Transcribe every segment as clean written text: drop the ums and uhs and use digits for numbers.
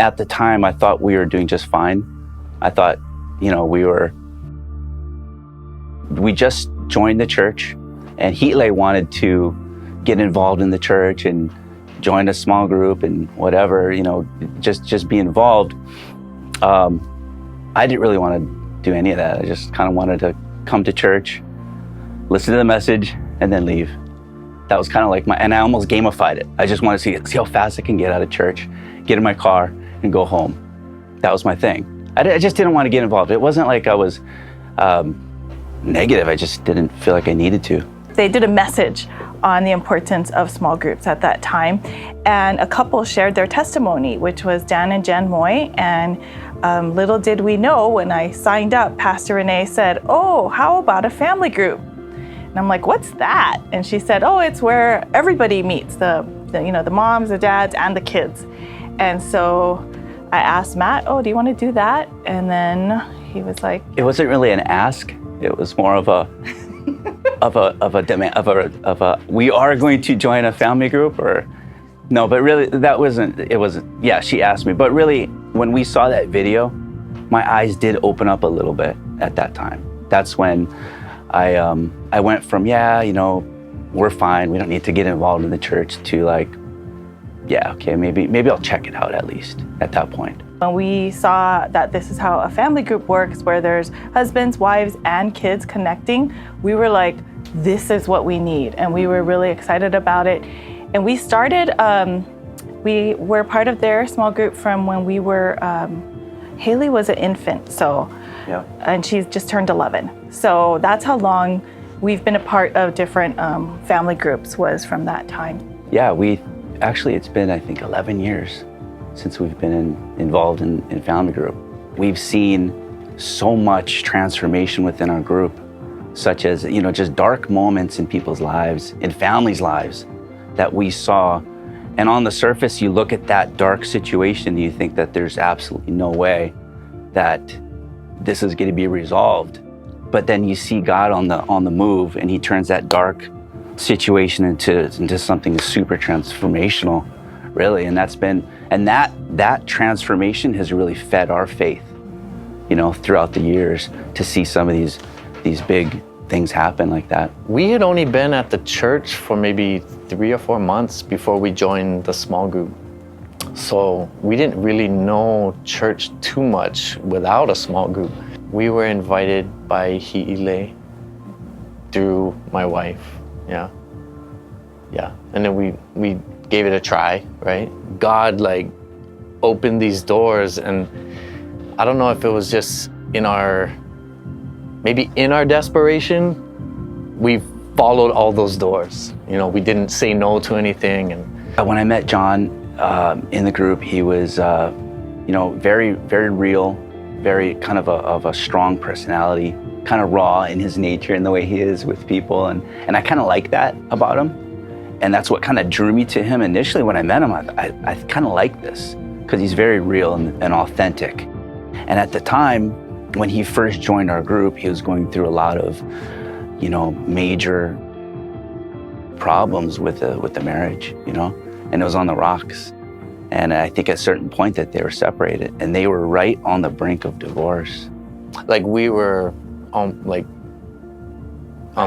At the time, I thought we were doing just fine. I thought, we just joined the church, and Hitle wanted to get involved in the church and join a small group and whatever, just be involved. I didn't really want to do any of that. I just kind of wanted to come to church, listen to the message, and then leave. That was kind of like and I almost gamified it. I just wanted to see how fast I can get out of church, get in my car, and go home. That was my thing. I just didn't want to get involved. It wasn't like I was negative. I just didn't feel like I needed to. They did a message on the importance of small groups at that time, and a couple shared their testimony, which was Dan and Jen Moy. And little did we know, when I signed up, Pastor Renee said, "Oh, how about a family group?" And I'm like, "What's that?" And she said, "Oh, it's where everybody meets, the moms, the dads, and the kids." And so I asked Matt, "Oh, do you want to do that?" And then he was like, It wasn't really an ask. It was more of a demand, we are going to join a family group, or no, but really it wasn't, yeah, she asked me, but really when we saw that video, my eyes did open up a little bit at that time. That's when I went from, we're fine, we don't need to get involved in the church, to like, yeah, okay, maybe I'll check it out at least at that point. When we saw that this is how a family group works, where there's husbands, wives, and kids connecting, we were like, this is what we need. And we were really excited about it. And we started, we were part of their small group from when we were, Haley was an infant, and she's just turned 11. So that's how long we've been a part of different family groups, was from that time. Yeah, it's been, I think, 11 years since we've been involved in family group. We've seen so much transformation within our group, such as, just dark moments in people's lives, in families' lives that we saw. And on the surface, you look at that dark situation and you think that there's absolutely no way that this is going to be resolved. But then you see God on the move, and he turns that dark situation into something super transformational, really. And that transformation has really fed our faith, throughout the years, to see some of these big things happen like that. We had only been at the church for maybe 3 or 4 months before we joined the small group. So we didn't really know church too much without a small group. We were invited by Hi'ile through my wife. Yeah. And then we gave it a try, right? God opened these doors, and I don't know if it was just in our desperation, we followed all those doors. We didn't say no to anything. And when I met John in the group, he was, very, very real, very kind of a strong personality, kind of raw in his nature and the way he is with people. And I kind of like that about him. And that's what kind of drew me to him initially. When I met him, I kind of like this, because he's very real and authentic. And at the time, when he first joined our group, he was going through a lot of, major problems with the marriage, and it was on the rocks. And I think at a certain point that they were separated, and they were right on the brink of divorce. We were on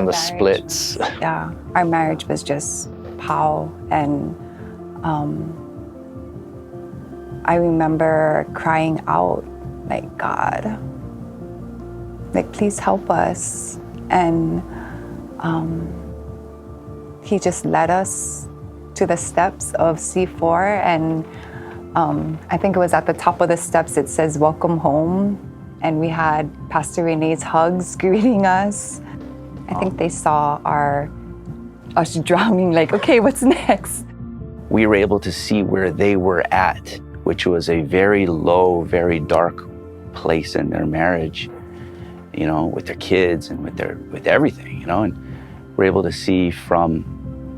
the splits. Yeah, our marriage was just pow. And I remember crying out, God, please help us. And he just led us to the steps of C4. And I think it was at the top of the steps, it says, "Welcome home." And we had Pastor Renee's hugs greeting us. I think they saw us drowning, okay, what's next? We were able to see where they were at, which was a very low, very dark place in their marriage, with their kids and with everything, and we're able to see from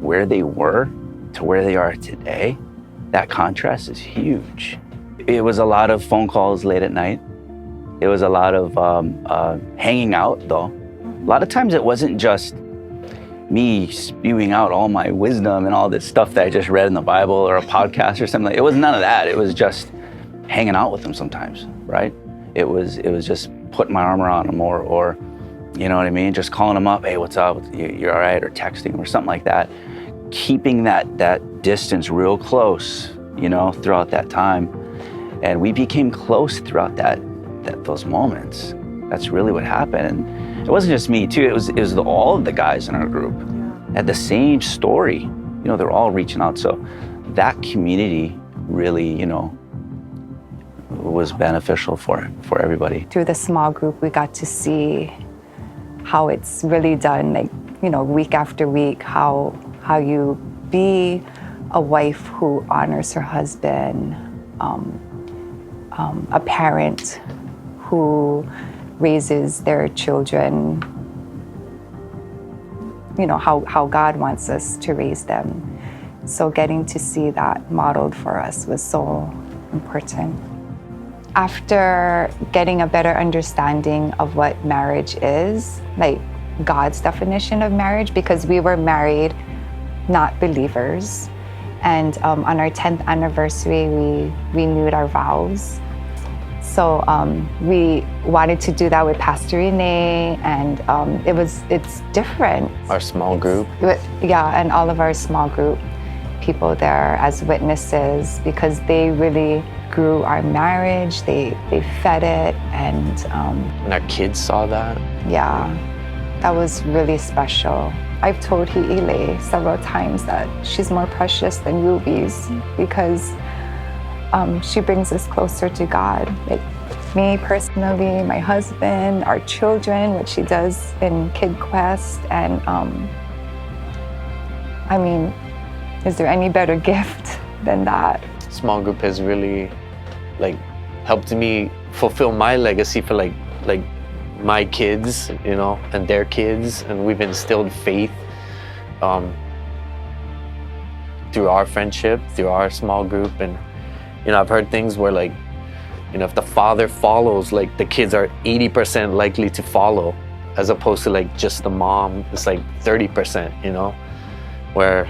where they were to where they are today. That contrast is huge. It was a lot of phone calls late at night. It was a lot of hanging out, though. A lot of times it wasn't just me spewing out all my wisdom and all this stuff that I just read in the Bible or a podcast or something. It was none of that. It was just hanging out with them sometimes, right? It was just putting my arm around them or you know what I mean? Just calling them up, hey, what's up? You're all right? Or texting them or something like that. Keeping that distance real close, you know, throughout that time. And we became close throughout those moments. That's really what happened. And it wasn't just me too, it was all of the guys in our group had the same story. You know, they're all reaching out. So that community really, you know, was beneficial for everybody. Through the small group, we got to see how it's really done, like, you know, week after week, how you be a wife who honors her husband, a parent who raises their children, you know, how God wants us to raise them. So getting to see that modeled for us was so important. After getting a better understanding of what marriage is, like God's definition of marriage, because we were married, not believers. And on our 10th anniversary, we renewed our vows. So we wanted to do that with Pastor Renee, and it's different. Our small group. Yeah, and all of our small group people there as witnesses, because they really grew our marriage, they fed it, and our kids saw that. Yeah, that was really special. I've told Hi'ile several times that she's more precious than rubies, because she brings us closer to God. Like me personally, my husband, our children, what she does in Kid Quest, and I mean, is there any better gift than that? Small group has really like helped me fulfill my legacy for like my kids, you know, and their kids, and we've instilled faith through our friendship, through our small group. And you know, I've heard things where, like, you know, if the father follows, like the kids are 80% likely to follow, as opposed to like just the mom, it's like 30%, you know, where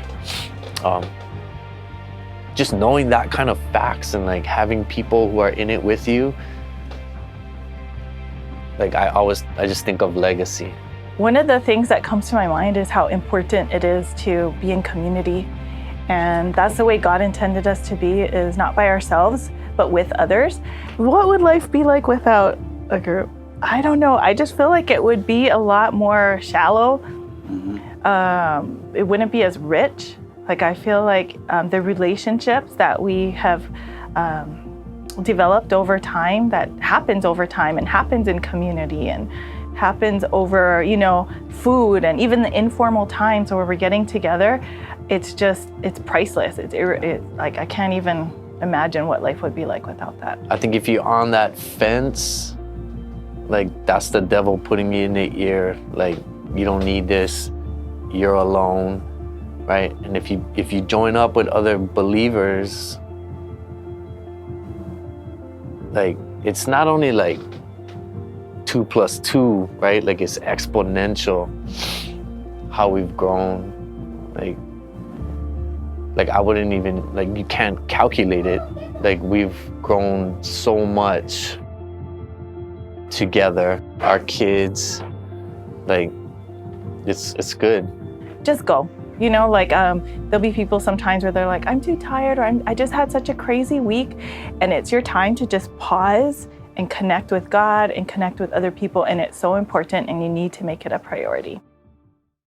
just knowing that kind of facts and like having people who are in it with you, like I just think of legacy. One of the things that comes to my mind is how important it is to be in community. And that's the way God intended us to be, is not by ourselves, but with others. What would life be like without a group? I don't know. I just feel like it would be a lot more shallow. It wouldn't be as rich. Like, I feel like the relationships that we have developed over time, that happens over time and happens in community and happens over, you know, food and even the informal times where we're getting together, it's priceless. It's like, I can't even imagine what life would be like without that. I think if you're on that fence, like, that's the devil putting you in the ear, like, you don't need this, you're alone, right? And if you join up with other believers, like, it's not only like 2 + 2, right? Like, it's exponential how we've grown. Like I wouldn't even, like, you can't calculate it. Like, we've grown so much together. Our kids, like, it's good. Just go. You know, like there'll be people sometimes where they're like, I'm too tired, or I just had such a crazy week. And it's your time to just pause and connect with God and connect with other people. And it's so important, and you need to make it a priority.